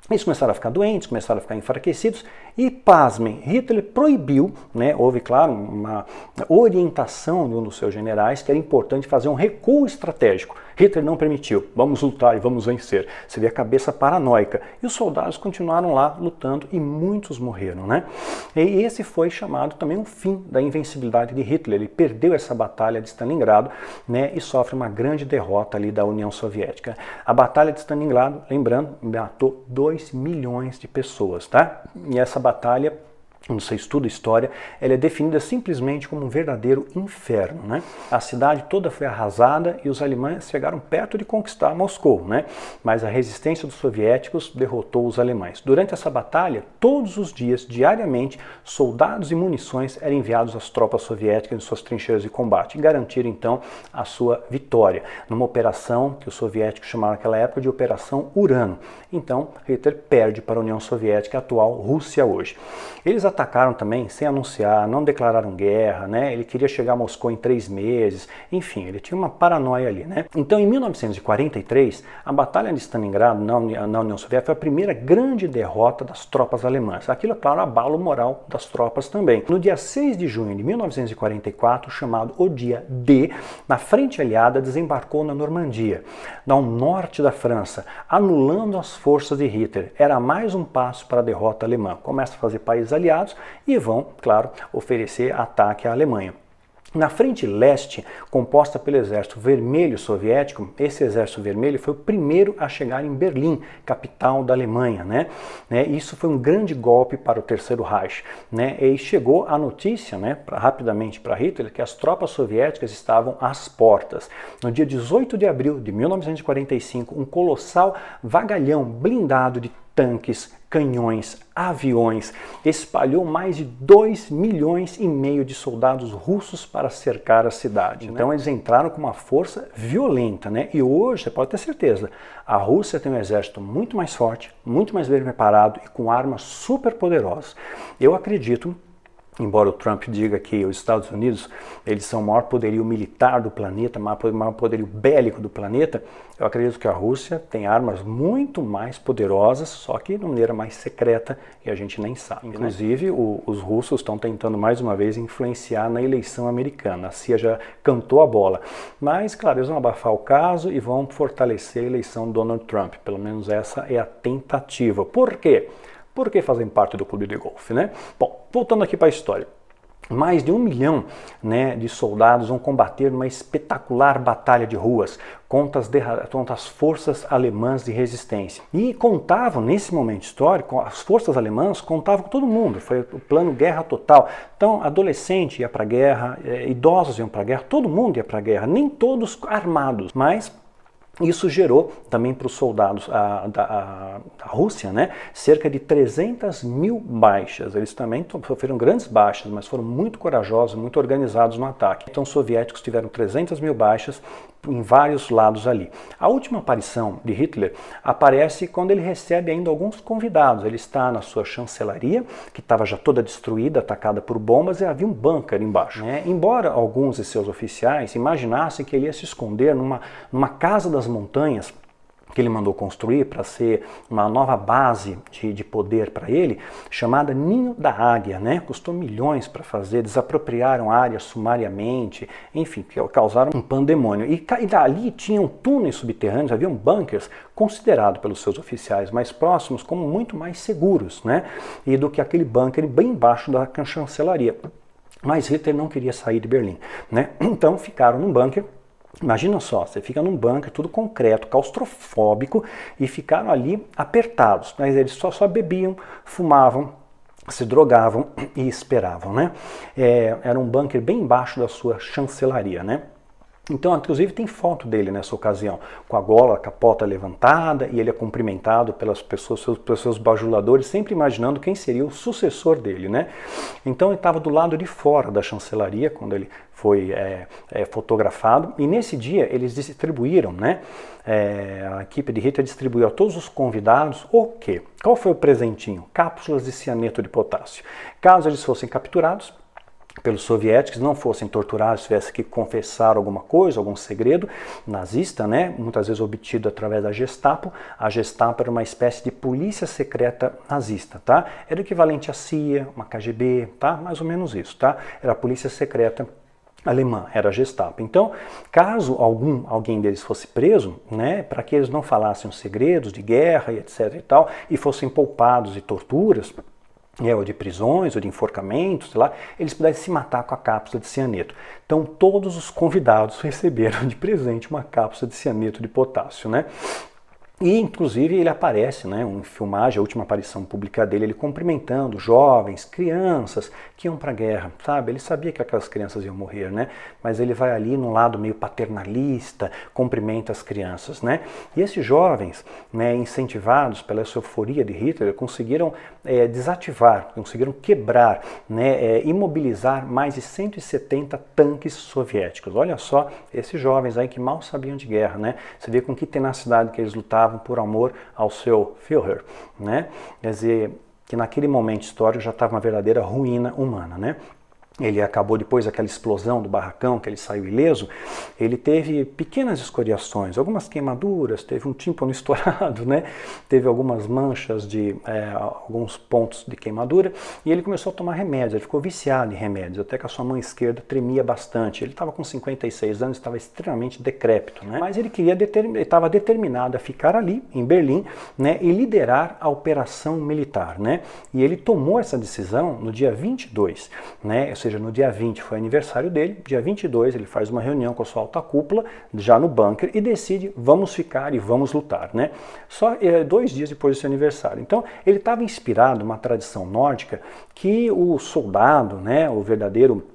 eles começaram a ficar doentes, começaram a ficar enfraquecidos e, pasmem, Hitler proibiu, né, houve, claro, uma orientação de um dos seus generais que era importante fazer um recuo estratégico. Hitler não permitiu, vamos lutar e vamos vencer. Você vê a cabeça paranoica. E os soldados continuaram lá lutando e muitos morreram, né? E esse foi chamado também o fim da invencibilidade de Hitler. Ele perdeu essa batalha de Stalingrado, né, e sofre uma grande derrota ali da União Soviética. A batalha de Stalingrado, lembrando, matou 2 milhões de pessoas, tá? E essa batalha, quando você estuda história, ela é definida simplesmente como um verdadeiro inferno, né? A cidade toda foi arrasada e os alemães chegaram perto de conquistar Moscou, né? Mas a resistência dos soviéticos derrotou os alemães. Durante essa batalha, todos os dias, diariamente, soldados e munições eram enviados às tropas soviéticas em suas trincheiras de combate e garantiram então a sua vitória, numa operação que os soviéticos chamaram naquela época de Operação Urano. Então, Hitler perde para a União Soviética, a atual Rússia hoje. Eles atacaram também sem anunciar, não declararam guerra, né? Ele queria chegar a Moscou em 3 meses, enfim, ele tinha uma paranoia ali, né? Então, em 1943, a Batalha de Stalingrado na União Soviética foi a primeira grande derrota das tropas alemãs. Aquilo, claro, abala o moral das tropas também. No dia 6 de junho de 1944, chamado o Dia D, na frente aliada desembarcou na Normandia, ao norte da França, anulando as forças de Hitler. Era mais um passo para a derrota alemã. Começa a fazer países aliados e vão, claro, oferecer ataque à Alemanha. Na frente leste, composta pelo Exército Vermelho Soviético, esse Exército Vermelho foi o primeiro a chegar em Berlim, capital da Alemanha, né? Isso foi um grande golpe para o Terceiro Reich, né? E chegou a notícia, né, rapidamente para Hitler, que as tropas soviéticas estavam às portas. No dia 18 de abril de 1945, um colossal vagalhão blindado de tanques, canhões, aviões, espalhou mais de 2,5 milhões de soldados russos para cercar a cidade. Então eles entraram com uma força violenta, né? E hoje, você pode ter certeza, a Rússia tem um exército muito mais forte, muito mais bem preparado e com armas super poderosas. Eu acredito, embora o Trump diga que os Estados Unidos eles são o maior poderio militar do planeta, o maior poderio bélico do planeta, eu acredito que a Rússia tem armas muito mais poderosas, só que de maneira mais secreta e a gente nem sabe. Inclusive, os russos estão tentando mais uma vez influenciar na eleição americana. A CIA já cantou a bola. Mas, claro, eles vão abafar o caso e vão fortalecer a eleição do Donald Trump. Pelo menos essa é a tentativa. Por quê? Porque fazem parte do clube de golfe, né? Bom, voltando aqui para a história. Mais de 1 milhão, né, de soldados vão combater numa espetacular batalha de ruas contra as forças alemãs de resistência. E contavam, nesse momento histórico, as forças alemãs contavam com todo mundo, foi o plano guerra total. Então, adolescente ia para a guerra, idosos iam para a guerra, todo mundo ia para a guerra, nem todos armados, mas isso gerou também para os soldados da Rússia, né, cerca de 300 mil baixas. Eles também sofreram grandes baixas, mas foram muito corajosos, muito organizados no ataque. Então os soviéticos tiveram 300 mil baixas em vários lados ali. A última aparição de Hitler aparece quando ele recebe ainda alguns convidados. Ele está na sua chancelaria, que estava já toda destruída, atacada por bombas, e havia um bunker embaixo, né? Embora alguns de seus oficiais imaginassem que ele ia se esconder numa casa das montanhas, que ele mandou construir para ser uma nova base de poder para ele, chamada Ninho da Águia, né? Custou milhões para fazer, desapropriaram áreas sumariamente, enfim, causaram um pandemônio. E dali tinham túneis subterrâneos, haviam bunkers considerados pelos seus oficiais mais próximos como muito mais seguros, né? E do que aquele bunker bem embaixo da chancelaria. Mas Hitler não queria sair de Berlim, né? Então ficaram num bunker. Imagina só, você fica num bunker, tudo concreto, claustrofóbico, e ficaram ali apertados. Mas eles só bebiam, fumavam, se drogavam e esperavam, né? Era um bunker bem embaixo da sua chancelaria, né? Então, inclusive, tem foto dele nessa ocasião, com a gola, a capota levantada, e ele é cumprimentado pelas pessoas, pelos seus bajuladores, sempre imaginando quem seria o sucessor dele, né? Então, ele estava do lado de fora da chancelaria, quando ele foi fotografado, e nesse dia eles distribuíram, né? A equipe de Hitler distribuiu a todos os convidados o quê? Qual foi o presentinho? Cápsulas de cianeto de potássio. Caso eles fossem capturados pelos soviéticos, não fossem torturados, tivessem que confessar alguma coisa, algum segredo nazista, né, muitas vezes obtido através da Gestapo. A Gestapo era uma espécie de polícia secreta nazista, tá? Era o equivalente à CIA, uma KGB, tá? Mais ou menos isso, tá? Era a polícia secreta alemã, era a Gestapo. Então, caso alguém deles fosse preso, né, para que eles não falassem os segredos de guerra e etc e tal, e fossem poupados de torturas, ou de prisões, ou de enforcamentos, sei lá, eles pudessem se matar com a cápsula de cianeto. Então, todos os convidados receberam de presente uma cápsula de cianeto de potássio, né? E, inclusive, ele aparece, né, em filmagem, a última aparição pública dele, ele cumprimentando jovens, crianças que iam para a guerra, sabe? Ele sabia que aquelas crianças iam morrer, né? Mas ele vai ali num lado meio paternalista, cumprimenta as crianças, né? E esses jovens, né, incentivados pela essa euforia de Hitler, conseguiram desativar, conseguiram quebrar, né, imobilizar mais de 170 tanques soviéticos. Olha só, esses jovens aí que mal sabiam de guerra, né? Você vê com que tenacidade que eles lutavam por amor ao seu Führer, né? Quer dizer, que naquele momento histórico já estava uma verdadeira ruína humana, né? Ele acabou, depois daquela explosão do barracão, que ele saiu ileso, ele teve pequenas escoriações, algumas queimaduras, teve um tímpano estourado, né? Teve algumas manchas de alguns pontos de queimadura, e ele começou a tomar remédios, ele ficou viciado em remédios, até que a sua mão esquerda tremia bastante. Ele estava com 56 anos, estava extremamente decrépito, né? Mas ele estava determinado a ficar ali, em Berlim, né, e liderar a operação militar, né? E ele tomou essa decisão no dia 22, né? seja, no dia 20 foi aniversário dele, dia 22 ele faz uma reunião com a sua alta cúpula, já no bunker, e decide, vamos ficar e vamos lutar, né? Só 2 dias depois do seu aniversário. Então, ele estava inspirado numa tradição nórdica que o soldado, né, o verdadeiro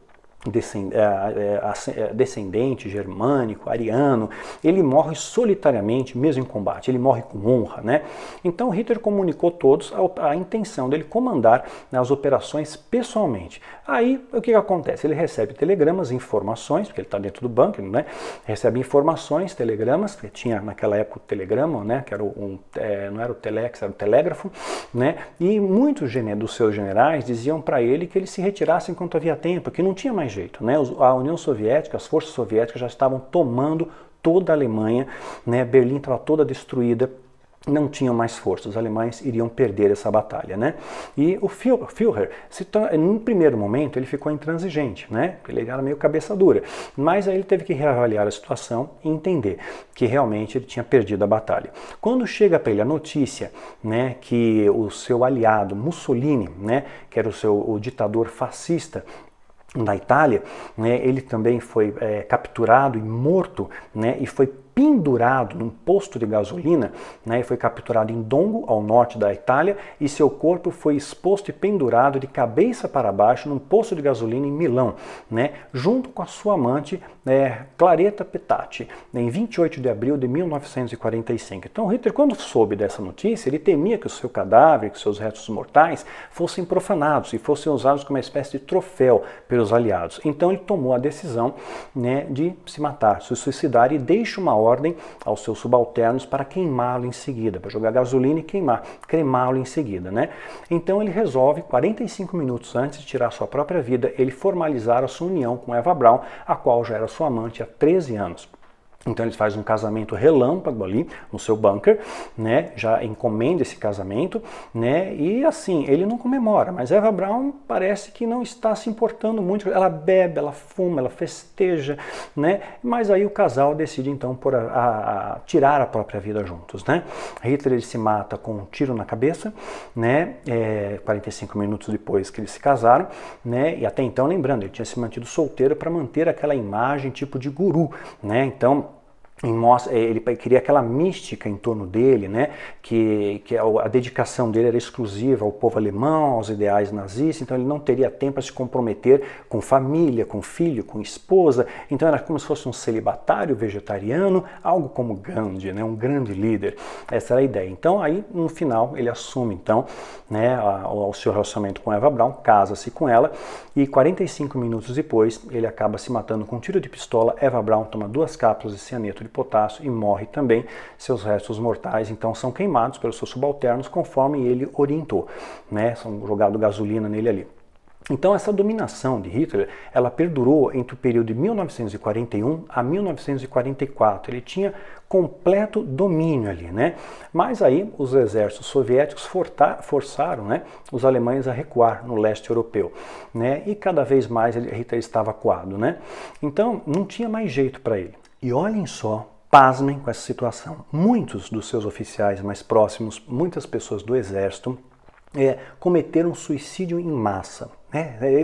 descendente germânico, ariano, ele morre solitariamente, mesmo em combate, ele morre com honra, né? Então Hitler comunicou a todos a intenção dele comandar as operações pessoalmente. Aí, o que acontece? Ele recebe telegramas, informações, porque ele está dentro do bunker, né? Recebe informações, telegramas, que tinha naquela época o telegrama, né? Que era não era o telex, era o telégrafo, né? E muitos dos seus generais diziam para ele que ele se retirasse enquanto havia tempo, que não tinha mais jeito, né? A União Soviética, as forças soviéticas já estavam tomando toda a Alemanha, né? Berlim estava toda destruída, não tinham mais forças, os alemães iriam perder essa batalha, né? E o Führer, num primeiro momento, ele ficou intransigente, né? Ele era meio cabeça dura, mas aí ele teve que reavaliar a situação e entender que realmente ele tinha perdido a batalha. Quando chega para ele a notícia, né, que o seu aliado Mussolini, né, que era o ditador fascista da Itália, né, ele também foi capturado e morto, né, e foi pendurado num posto de gasolina, né, e foi capturado em Dongo, ao norte da Itália, e seu corpo foi exposto e pendurado de cabeça para baixo num posto de gasolina em Milão, né, junto com a sua amante Claretta Petacci, em 28 de abril de 1945. Então Hitler, quando soube dessa notícia, ele temia que o seu cadáver, que seus restos mortais fossem profanados e fossem usados como uma espécie de troféu pelos aliados. Então ele tomou a decisão, né, de se matar, se suicidar, e deixa uma ordem aos seus subalternos para queimá-lo em seguida, para jogar gasolina e cremá-lo em seguida, né? Então ele resolve, 45 minutos antes de tirar sua própria vida, ele formalizar a sua união com Eva Braun, a qual já era sua amante há 13 anos. Então ele faz um casamento relâmpago ali no seu bunker, né? Já encomenda esse casamento, né? E assim, ele não comemora, mas Eva Braun parece que não está se importando muito. Ela bebe, ela fuma, ela festeja, né? Mas aí o casal decide então tirar a própria vida juntos, né? Hitler ele se mata com um tiro na cabeça, né? 45 minutos depois que eles se casaram, né? E até então, lembrando, ele tinha se mantido solteiro para manter aquela imagem tipo de guru, né? Então ele queria aquela mística em torno dele, né? Que a dedicação dele era exclusiva ao povo alemão, aos ideais nazistas, então ele não teria tempo a se comprometer com família, com filho, com esposa, então era como se fosse um celibatário vegetariano, algo como Gandhi, né? Um grande líder, essa era a ideia. Então aí no final ele assume então, né, o seu relacionamento com Eva Braun, casa-se com ela e 45 minutos depois ele acaba se matando com um tiro de pistola. Eva Braun toma 2 cápsulas de cianeto de potássio e morre também. Seus restos mortais então são queimados pelos seus subalternos conforme ele orientou, né? São jogados gasolina nele ali. Então essa dominação de Hitler, ela perdurou entre o período de 1941 a 1944. Ele tinha completo domínio ali, né? Mas aí os exércitos soviéticos forçaram, né, os alemães a recuar no leste europeu, né? E cada vez mais Hitler estava acuado, né? Então não tinha mais jeito para ele. E olhem só, pasmem com essa situação. Muitos dos seus oficiais mais próximos, muitas pessoas do exército, cometeram suicídio em massa.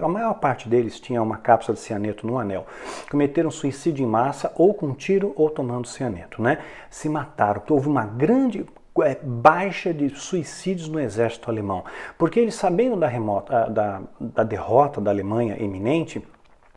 A maior parte deles tinha uma cápsula de cianeto no anel. Cometeram suicídio em massa ou com tiro ou tomando cianeto, né? Se mataram. Houve uma grande baixa de suicídios no exército alemão. Porque eles, sabendo da derrota da Alemanha iminente,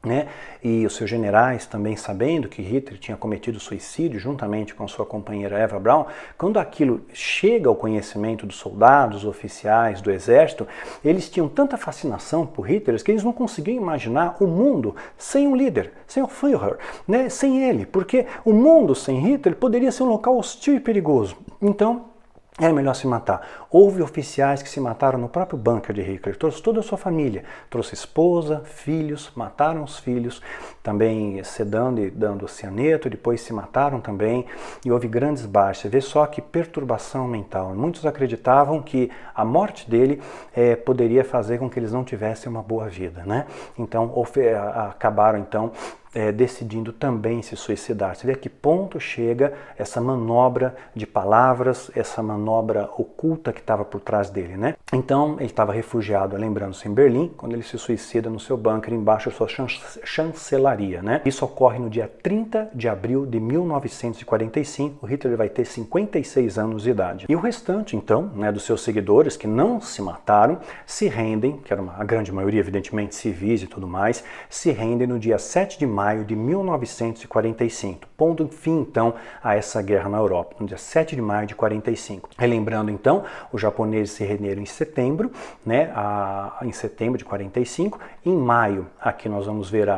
né, e os seus generais também sabendo que Hitler tinha cometido suicídio juntamente com sua companheira Eva Braun, quando aquilo chega ao conhecimento dos soldados, oficiais do exército, eles tinham tanta fascinação por Hitler que eles não conseguiam imaginar o mundo sem um líder, sem o Führer, né, sem ele, porque o mundo sem Hitler poderia ser um local hostil e perigoso. Então, era melhor se matar. Houve oficiais que se mataram no próprio bunker de Hitler. Trouxe toda a sua família. Trouxe esposa, filhos, mataram os filhos, também sedando e dando cianeto, depois se mataram também. E houve grandes baixas. Você vê só que perturbação mental. Muitos acreditavam que a morte dele poderia fazer com que eles não tivessem uma boa vida, né? Então acabaram então decidindo também se suicidar. Você vê a que ponto chega essa manobra de palavras, essa manobra oculta que estava por trás dele, né? Então, ele estava refugiado, lembrando-se, em Berlim, quando ele se suicida no seu bunker embaixo da sua chancelaria, né? Isso ocorre no dia 30 de abril de 1945. O Hitler vai ter 56 anos de idade. E o restante, então, né, dos seus seguidores, que não se mataram, se rendem, que era a grande maioria, evidentemente, civis e tudo mais, se rendem no dia 7 de maio de 1945, pondo fim, então, a essa guerra na Europa, no dia 7 de maio de 45. Relembrando, então, os japoneses se renderam em setembro, né, em setembro de 45. Em maio, aqui nós vamos ver,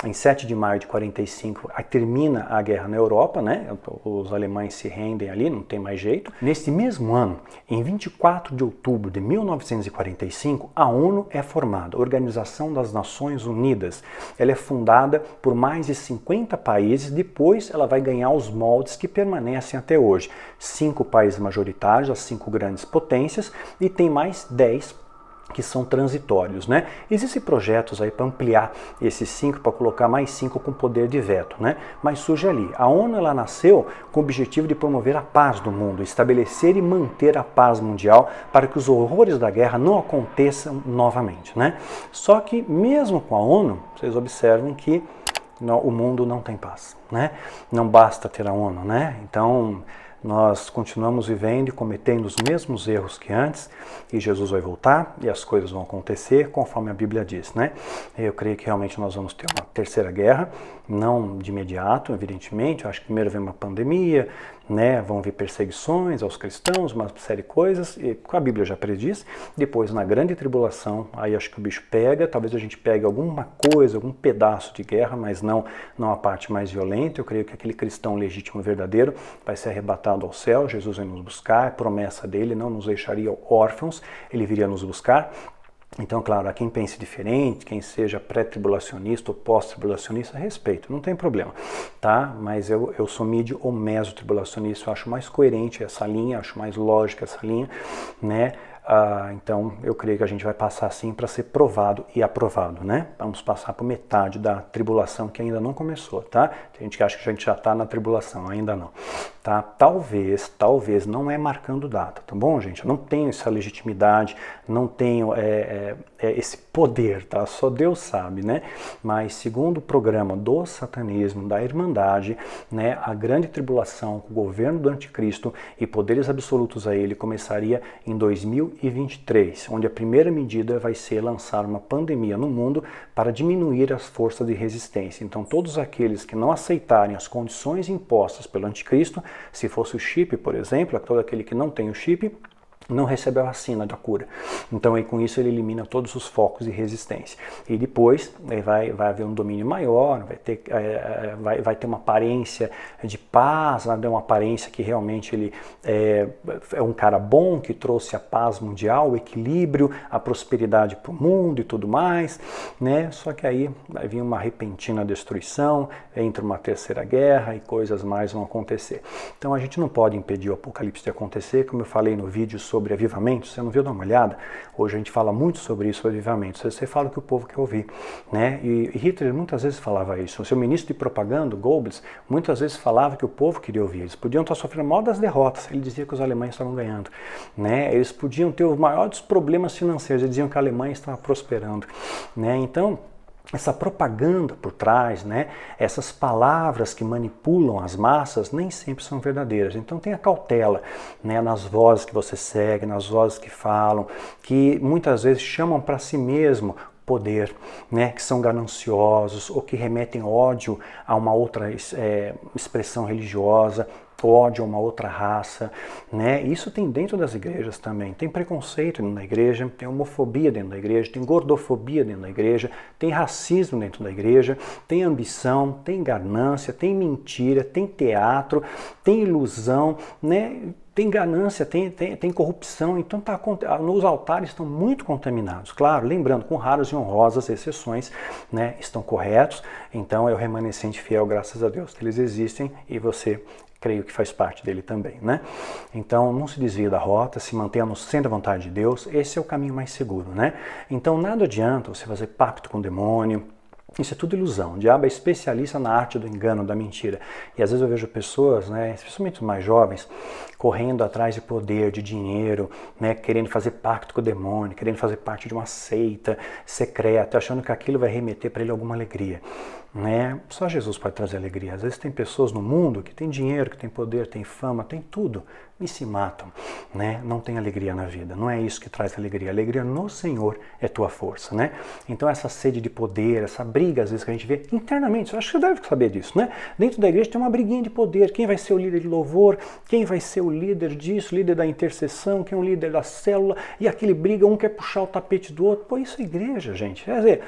em 7 de maio de 45, termina a guerra na Europa, né, os alemães se rendem ali, não tem mais jeito. Neste mesmo ano, em 24 de outubro de 1945, a ONU é formada, a Organização das Nações Unidas. Ela é fundada por mais de 50 países, depois ela vai ganhar os moldes que permanecem até hoje. 5 países majoritários, as 5 grandes potências, e tem mais 10 que são transitórios, né? Existem projetos aí para ampliar esses 5, para colocar mais 5 com poder de veto, né? Mas surge ali. A ONU, ela nasceu com o objetivo de promover a paz do mundo, estabelecer e manter a paz mundial para que os horrores da guerra não aconteçam novamente, né? Só que mesmo com a ONU, vocês observem que o mundo não tem paz, né? Não basta ter a ONU, né? Então, nós continuamos vivendo e cometendo os mesmos erros que antes, e Jesus vai voltar e as coisas vão acontecer conforme a Bíblia diz, né? Eu creio que realmente nós vamos ter uma terceira guerra, não de imediato, evidentemente. Eu acho que primeiro vem uma pandemia, né? Vão vir perseguições aos cristãos, uma série de coisas, e a Bíblia já prediz. Depois, na grande tribulação, aí acho que o bicho pega, talvez a gente pegue alguma coisa, algum pedaço de guerra, mas não a parte mais violenta. Eu creio que aquele cristão legítimo verdadeiro vai ser arrebatado ao céu, Jesus vai nos buscar, a promessa dele, não nos deixaria órfãos, ele viria nos buscar. Então, claro, a quem pense diferente, quem seja pré-tribulacionista ou pós-tribulacionista, respeito, não tem problema, tá? Mas eu sou mídio ou meso-tribulacionista, eu acho mais coerente essa linha, acho mais lógica essa linha, né? Então, eu creio que a gente vai passar assim para ser provado e aprovado, né? Vamos passar por metade da tribulação que ainda não começou, tá? Tem gente que acha que a gente já está na tribulação, ainda não, tá? Talvez não é marcando data, tá bom, gente? Eu não tenho essa legitimidade, não tenho esse poder, tá? Só Deus sabe, né? Mas segundo o programa do satanismo, da Irmandade, né, a grande tribulação com o governo do anticristo e poderes absolutos a ele começaria em 2023, onde a primeira medida vai ser lançar uma pandemia no mundo para diminuir as forças de resistência. Então, todos aqueles que não aceitarem as condições impostas pelo anticristo, se fosse o chip, por exemplo, todo aquele que não tem o chip, não recebe a vacina da cura. Então, aí, com isso, ele elimina todos os focos de resistência. E depois vai haver um domínio maior, vai ter uma aparência de paz, vai ter uma aparência que realmente ele é um cara bom, que trouxe a paz mundial, o equilíbrio, a prosperidade para o mundo e tudo mais, né? Só que aí vai vir uma repentina destruição, entra uma terceira guerra e coisas mais vão acontecer. Então, a gente não pode impedir o apocalipse de acontecer, como eu falei no vídeo sobre avivamento. Você não viu? Dá uma olhada. Hoje a gente fala muito sobre isso, avivamento. Você fala o que o povo quer ouvir, né? E Hitler muitas vezes falava isso. O seu ministro de propaganda, Goebbels, muitas vezes falava que o povo queria ouvir. Eles podiam estar sofrendo mal das derrotas. Ele dizia que os alemães estavam ganhando, né? Eles podiam ter os maiores problemas financeiros. Eles diziam que a Alemanha estava prosperando, né? Então, essa propaganda por trás, né, essas palavras que manipulam as massas nem sempre são verdadeiras. Então tenha cautela, né, nas vozes que você segue, nas vozes que falam, que muitas vezes chamam para si mesmo poder, né, que são gananciosos ou que remetem ódio a uma outra expressão religiosa, ódio a uma outra raça, né? Isso tem dentro das igrejas também. Tem preconceito dentro da igreja, tem homofobia dentro da igreja, tem gordofobia dentro da igreja, tem racismo dentro da igreja, tem ambição, tem ganância, tem mentira, tem teatro, tem ilusão, né? Tem ganância, tem corrupção, então os altares estão muito contaminados. Claro, lembrando, com raras e honrosas exceções, né, estão corretos, então é o remanescente fiel, graças a Deus, que eles existem e você, creio que faz parte dele também, né? Então, não se desvie da rota, se mantenha no centro da vontade de Deus, esse é o caminho mais seguro, né? Então, nada adianta você fazer pacto com o demônio, Isso é tudo ilusão. O diabo é especialista na arte do engano, da mentira. E às vezes eu vejo pessoas, né, especialmente os mais jovens, correndo atrás de poder, de dinheiro, né, querendo fazer pacto com o demônio, querendo fazer parte de uma seita secreta, achando que aquilo vai remeter para ele alguma alegria. Né? Só Jesus pode trazer alegria. Às vezes tem pessoas no mundo que têm dinheiro, que têm poder, têm fama, têm tudo e se matam, né? Não tem alegria na vida. Não é isso que traz alegria. A alegria no Senhor é tua força, né? Então essa sede de poder, essa briga às vezes que a gente vê internamente, eu acho que você deve saber disso, né? Dentro da igreja tem uma briguinha de poder. Quem vai ser o líder de louvor? Quem vai ser o líder disso? Líder da intercessão? Quem é o líder da célula? E aquele briga, um quer puxar o tapete do outro. Pô, isso é igreja, gente. Quer dizer,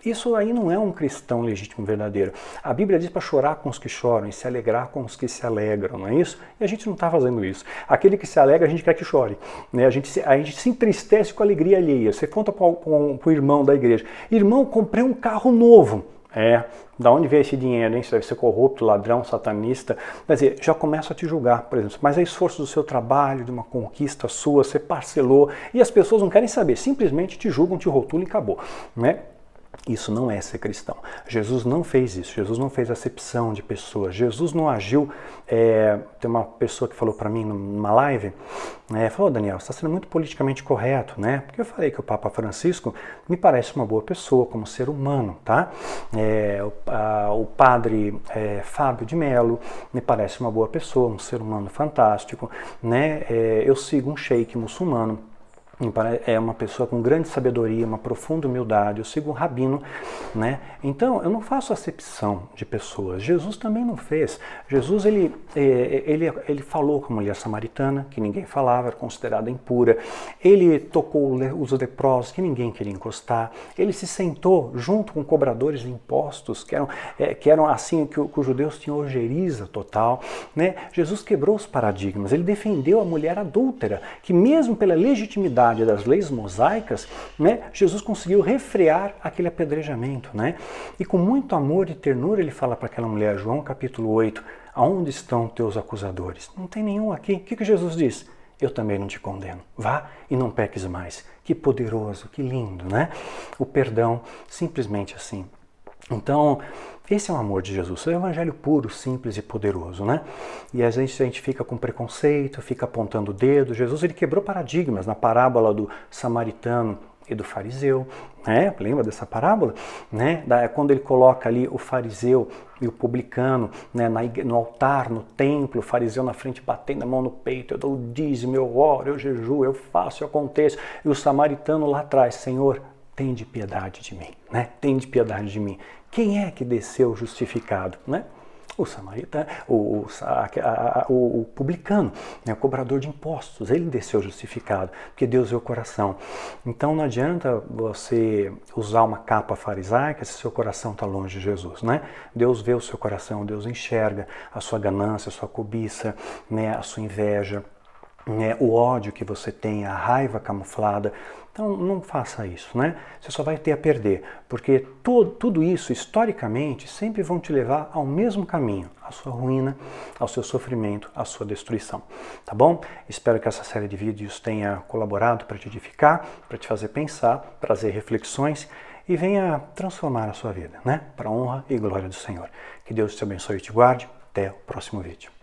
isso aí não é um cristão legítimo verdadeiro. A Bíblia diz para chorar com os que choram e se alegrar com os que se alegram, não é isso? E a gente não está fazendo isso. Aquele que se alegra, a gente quer que chore. Né? A gente se entristece com a alegria alheia. Você conta para o irmão da igreja: irmão, comprei um carro novo. Da onde veio esse dinheiro, hein? Você deve ser corrupto, ladrão, satanista. Quer dizer, já começa a te julgar, por exemplo. Mas é esforço do seu trabalho, de uma conquista sua, você parcelou, e as pessoas não querem saber, simplesmente te julgam, te rotulam e acabou, né? Isso não é ser cristão. Jesus não fez isso. Jesus não fez acepção de pessoas. Jesus não agiu... tem uma pessoa que falou para mim numa live, falou: Daniel, você está sendo muito politicamente correto, né? Porque eu falei que o Papa Francisco me parece uma boa pessoa como ser humano, tá? O padre Fábio de Mello me parece uma boa pessoa, um ser humano fantástico, né? Eu sigo um sheik muçulmano, é uma pessoa com grande sabedoria, uma profunda humildade. Eu sigo um rabino, né? Então, eu não faço acepção de pessoas. Jesus também não fez. Jesus, ele falou com a mulher samaritana, que ninguém falava, era considerada impura. Ele tocou os leprosos, que ninguém queria encostar. Ele se sentou junto com cobradores de impostos, que eram assim, que os judeus tinham ojeriza total, né? Jesus quebrou os paradigmas. Ele defendeu a mulher adúltera, que mesmo pela legitimidade das leis mosaicas, né, Jesus conseguiu refrear aquele apedrejamento, né? E com muito amor e ternura ele fala para aquela mulher, João capítulo 8, aonde estão teus acusadores? Não tem nenhum aqui. O que Jesus diz? Eu também não te condeno. Vá e não peques mais. Que poderoso, que lindo, né? O perdão, simplesmente assim. Então, esse é o amor de Jesus, é o evangelho puro, simples e poderoso, né? E às vezes a gente fica com preconceito, fica apontando o dedo. Jesus, ele quebrou paradigmas na parábola do samaritano e do fariseu, né? Lembra dessa parábola? Né? Quando ele coloca ali o fariseu e o publicano, né, no altar, no templo, o fariseu na frente batendo a mão no peito: eu dou o dízimo, eu oro, eu jejuo, eu faço, eu aconteço. E o samaritano lá atrás: Senhor, tende piedade de mim, né? Tende piedade de mim. Quem é que desceu justificado, né? O samaritano, o publicano, né? O cobrador de impostos, ele desceu justificado, porque Deus vê o coração. Então não adianta você usar uma capa farisaica se seu coração está longe de Jesus, né? Deus vê o seu coração, Deus enxerga a sua ganância, a sua cobiça, né? A sua inveja, o ódio que você tem, a raiva camuflada. Então não faça isso, né? Você só vai ter a perder, porque tudo isso, historicamente, sempre vão te levar ao mesmo caminho, à sua ruína, ao seu sofrimento, à sua destruição, tá bom? Espero que essa série de vídeos tenha colaborado para te edificar, para te fazer pensar, trazer reflexões e venha transformar a sua vida, né? Para a honra e glória do Senhor. Que Deus te abençoe e te guarde. Até o próximo vídeo.